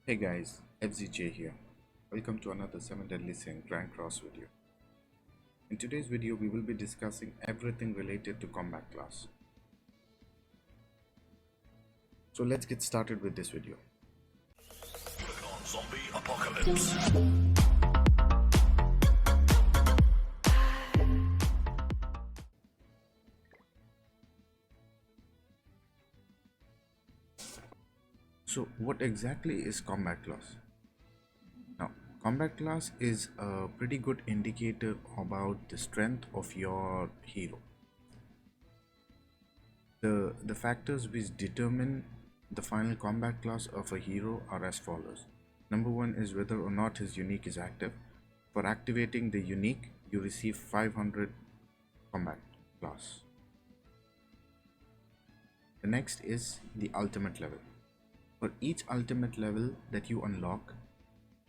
Hey guys, FZJ here. Welcome to another 7 Deadly Sin Grand Cross video. In today's video, we will be discussing everything related to combat class. So let's get started with this video. Zombie apocalypse. So what exactly is combat class? Now, combat class is a pretty good indicator about the strength of your hero. The factors which determine the final combat class of a hero are as follows. Number one is whether or not his unique is active. For activating the unique, you receive 500 combat class. The next is the ultimate level. For each ultimate level that you unlock,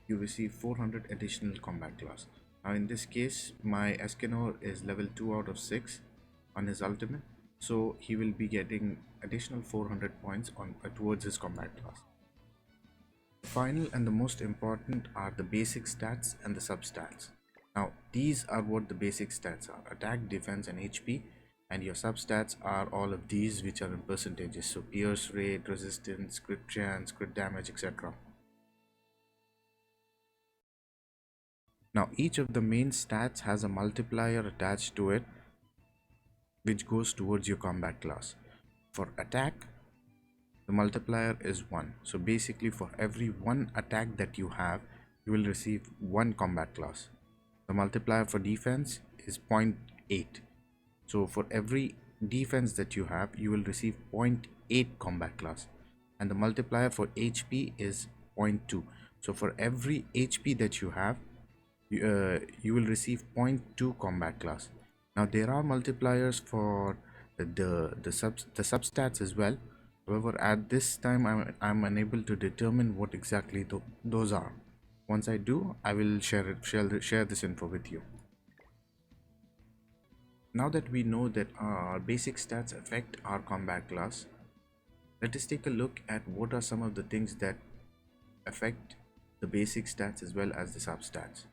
you receive 400 additional combat class. Now in this case, my Escanor is level 2 out of 6 on his ultimate, so he will be getting additional 400 points towards his combat class. The final and the most important are the basic stats and the substats. Now these are what the basic stats are: attack, defense and HP, and your substats are all of these which are in percentages, so pierce rate, resistance, crit chance, crit damage, etc. Now each of the main stats has a multiplier attached to it which goes towards your combat class. For attack, the multiplier is 1. So basically for every one attack that you have, you will receive 1 combat class. The multiplier for defense is 0.8. So for every defense that you have, you will receive 0.8 combat class. And the multiplier for HP is 0.2. So for every HP that you have, you will receive 0.2 combat class. Now there are multipliers for the substats as well. However, at this time I'm unable to determine what exactly those are. Once I do, I will share this info with you. Now that we know that our basic stats affect our combat class, let us take a look at what are some of the things that affect the basic stats as well as the substats.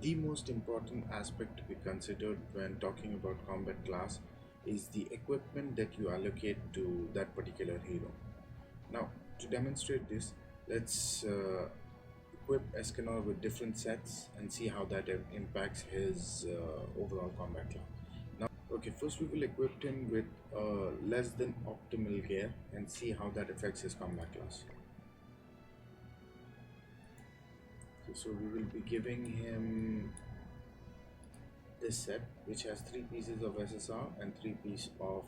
The most important aspect to be considered when talking about combat class is the equipment that you allocate to that particular hero. Now, to demonstrate this, let's equip Escanor with different sets and see how that impacts his overall combat class. Now, okay, first we will equip him with less than optimal gear and see how that affects his combat class. So we will be giving him this set which has 3 pieces of SSR and 3 pieces of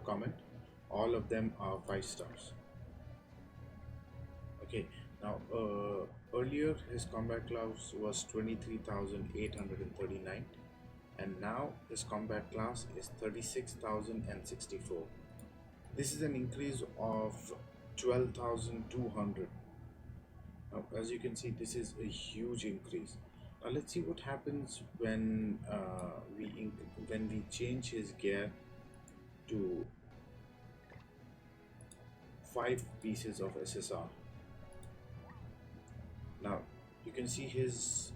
comment. All of them are 5 stars. Okay, now earlier his combat class was 23,839 and now his combat class is 36,064. This is an increase of 12,200. Now, as you can see, this is a huge increase. Now let's see what happens when we change his gear to 5 pieces of SSR. Now you can see his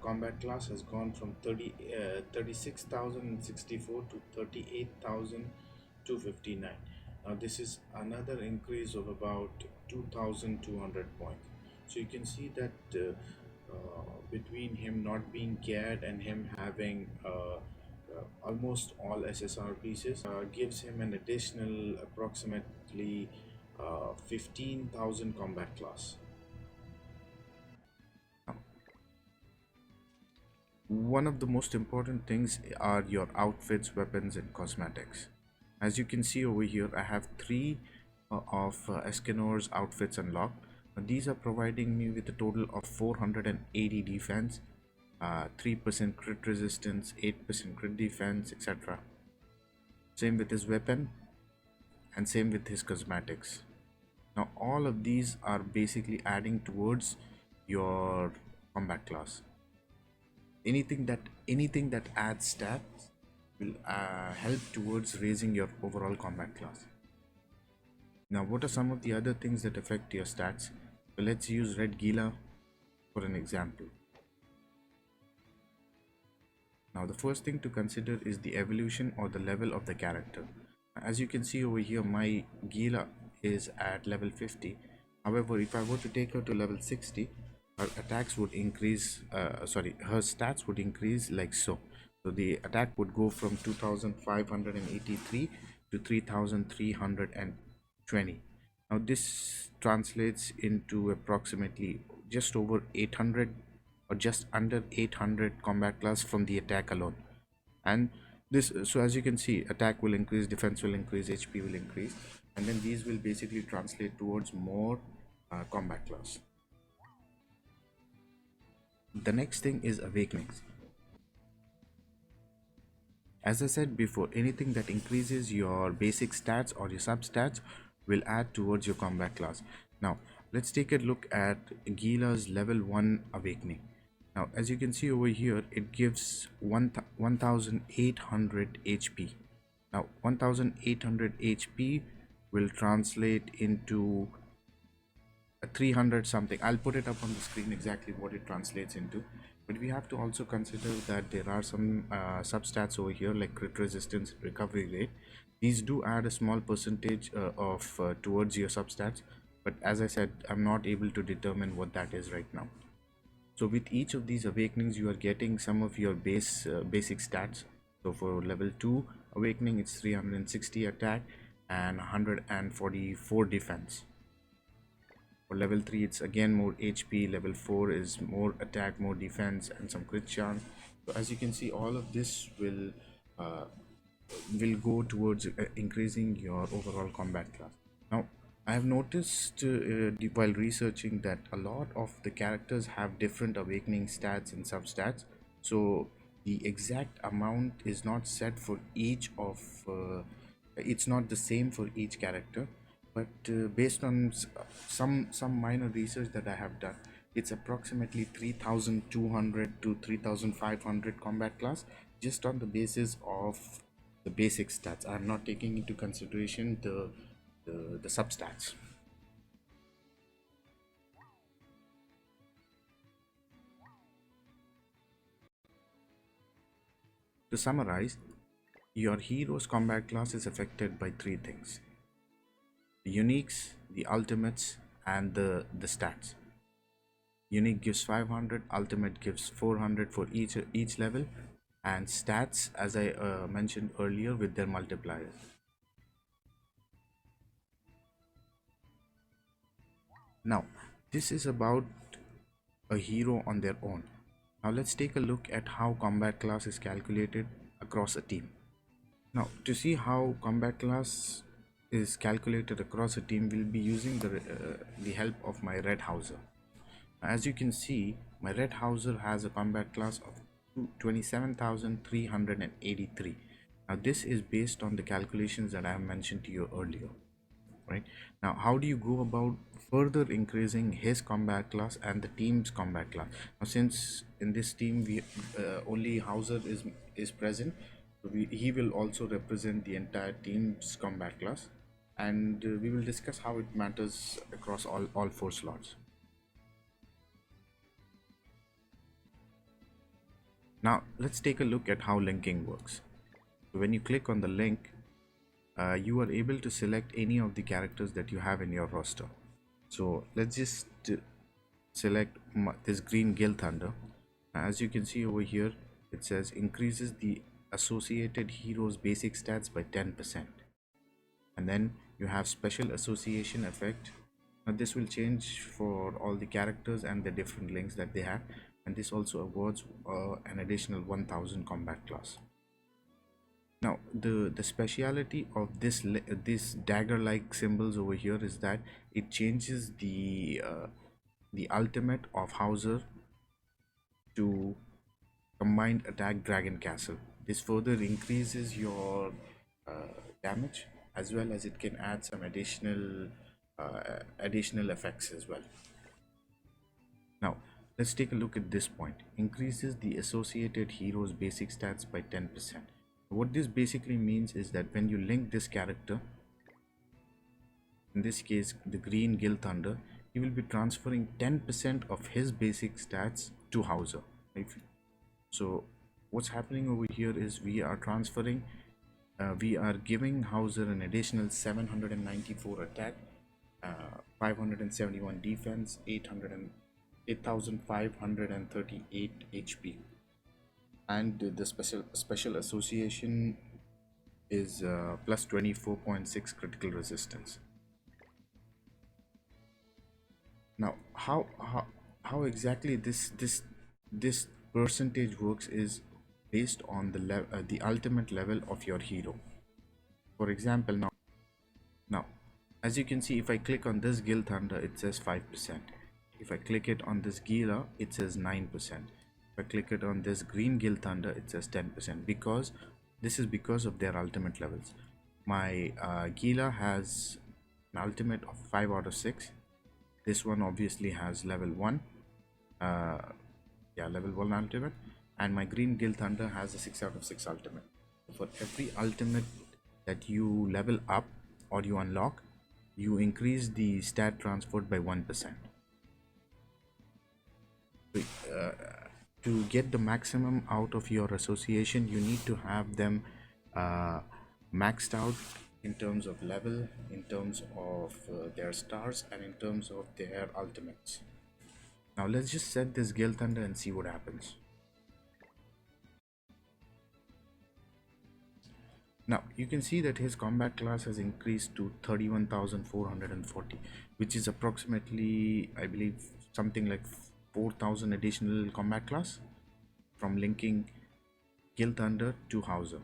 combat class has gone from 36,064 to 38,259. Now this is another increase of about 2,200 points. So you can see that between him not being geared and him having almost all SSR pieces gives him an additional approximately 15,000 combat class. One of the most important things are your outfits, weapons and cosmetics. As you can see over here, I have 3 of Escanor's outfits unlocked. These are providing me with a total of 480 defense, 3% crit resistance, 8% crit defense, etc. Same with his weapon and same with his cosmetics. Now all of these are basically adding towards your combat class. Anything that adds stats will help towards raising your overall combat class. Now, what are some of the other things that affect your stats? So let's use Red Gila for an example. Now, the first thing to consider is the evolution or the level of the character. As you can see over here, my Gila is at level 50. However, if I were to take her to level 60, her attacks would increase, her stats would increase like so. So the attack would go from 2583 to 3320. Now, this translates into approximately just over 800 or just under 800 combat class from the attack alone. And this, so as you can see, attack will increase, defense will increase, HP will increase, and then these will basically translate towards more combat class. The next thing is awakenings. As I said before, anything that increases your basic stats or your substats will add towards your combat class. Now, let's take a look at Gila's level 1 awakening. Now, as you can see over here, it gives 1800 HP. Now, 1800 HP will translate into 300 something. I'll put it up on the screen exactly what it translates into, but we have to also consider that there are some substats over here like crit resistance, recovery rate. These do add a small percentage of towards your substats, but as I said, I'm not able to determine what that is right now. So with each of these awakenings, you are getting some of your basic stats. So for level 2 awakening, it's 360 attack and 144 defense. For level 3, it's again more HP. Level 4 is more attack, more defense, and some crit chance. So as you can see, all of this uh, will go towards increasing your overall combat class. Now, I have noticed while researching that a lot of the characters have different awakening stats and substats. So the exact amount is not set for each of. It's not the same for each character, but based on some minor research that I have done, it's approximately 3200 to 3500 combat class, just on the basis of the basic stats. I'm not taking into consideration the substats. To summarize, your hero's combat class is affected by three things: the uniques, the ultimates, and the stats. Unique gives 500, ultimate gives 400 for each level, and stats, as I mentioned earlier, with their multipliers. Now, this is about a hero on their own. Now let's take a look at how combat class is calculated across a team. Now, to see how combat class is calculated across a team, we'll be using the help of my Red Hauser. As you can see, my Red Hauser has a combat class of 27,383. Now, this is based on the calculations that I have mentioned to you earlier. Right now, how do you go about further increasing his combat class and the team's combat class? Now, since in this team we only Hauser is present, so he will also represent the entire team's combat class, and we will discuss how it matters across all four slots. Now let's take a look at how linking works. So when you click on the link, you are able to select any of the characters that you have in your roster. So let's just select this green Gil Thunder. As you can see over here, it says increases the associated hero's basic stats by 10%. And then you have special association effect. Now this will change for all the characters and the different links that they have, and this also awards an additional 1000 combat class. Now the speciality of this dagger like symbols over here is that it changes the ultimate of Hauser to combined attack Dragon Castle. This further increases your damage, as well as it can add some additional effects as well. Now let's take a look at this point. Increases the associated hero's basic stats by 10%. What this basically means is that when you link this character, in this case the green Gil Thunder, he will be transferring 10% of his basic stats to Hauser. If- So what's happening over here is we are giving Hauser an additional 794 attack, 571 defense, 8,538 HP, and the special association is plus 24.6 critical resistance. Now, how exactly this percentage works is based on the ultimate level of your hero. For example, now as you can see, if I click on this Gil Thunder, it says 5%. If I click it on this Gila, it says 9%. If I click it on this green Gil Thunder, it says 10%, because this is because of their ultimate levels. My Gila has an ultimate of 5 out of 6. This one obviously has level 1, uh, yeah, level 1 ultimate, and my green Gil Thunder has a 6 out of 6 ultimate. For every ultimate that you level up or you unlock, you increase the stat transferred by 1%. To get the maximum out of your association, you need to have them uh, maxed out in terms of level, in terms of their stars, and in terms of their ultimates. Now let's just set this Gale Thunder and see what happens. Now you can see that his combat class has increased to 31,440, which is approximately, I believe, something like 4,000 additional combat class from linking Gil Thunder to Hauser.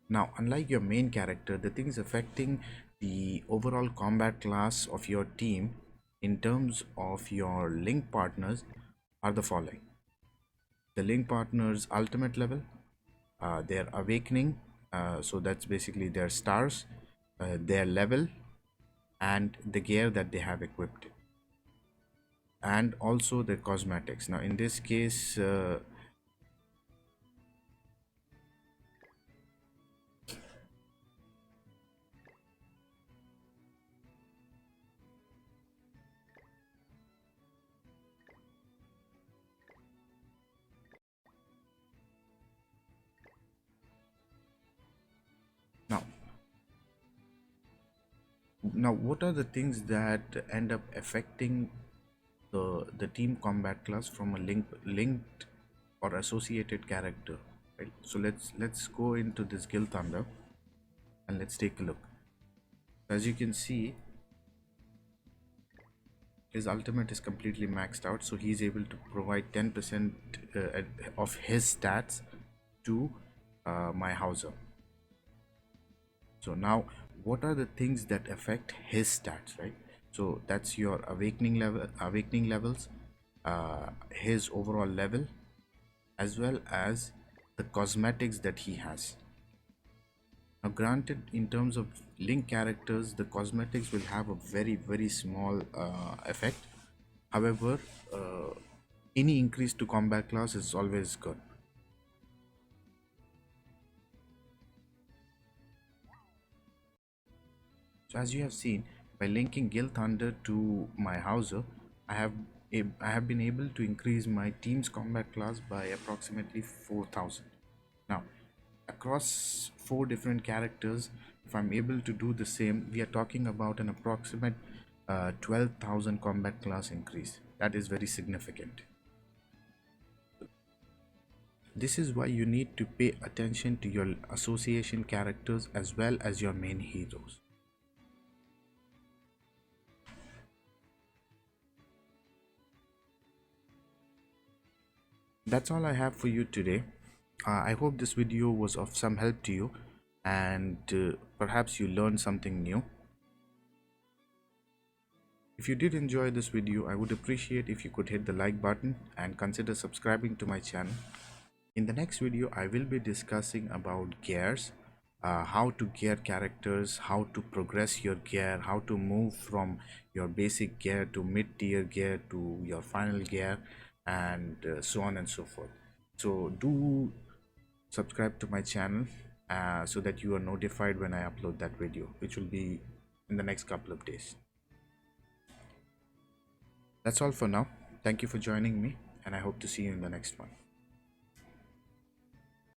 Now, unlike your main character, the things affecting the overall combat class of your team in terms of your link partners are the following: the link partners' ultimate level, their awakening, so that's basically their stars, their level, and the gear that they have equipped, and also the cosmetics. Now, in this case, now what are the things that end up affecting the team combat class from a linked or associated character, right? So let's go into this Gil Thunder and let's take a look. As you can see, his ultimate is completely maxed out, so he's able to provide 10% of his stats to my Hauser. So now what are the things that affect his stats, right? So that's your awakening levels, his overall level, as well as the cosmetics that he has. Now granted, in terms of link characters, the cosmetics will have a very small effect. However, any increase to combat class is always good. So as you have seen, by linking Gil Thunder to my Hauser, I have been able to increase my team's combat class by approximately 4,000. Now, across 4 different characters, if I'm able to do the same, we are talking about an approximate 12,000 combat class increase. That is very significant. This is why you need to pay attention to your association characters as well as your main heroes. That's all I have for you today. I hope this video was of some help to you, and perhaps you learned something new. If you did enjoy this video, I would appreciate if you could hit the like button and consider subscribing to my channel. In the next video, I will be discussing about gears, how to gear characters, how to progress your gear, how to move from your basic gear to mid-tier gear to your final gear, and so on and so forth. So do subscribe to my channel so that you are notified when I upload that video, which will be in the next couple of days. That's all for now. Thank you for joining me, and I hope to see you in the next one.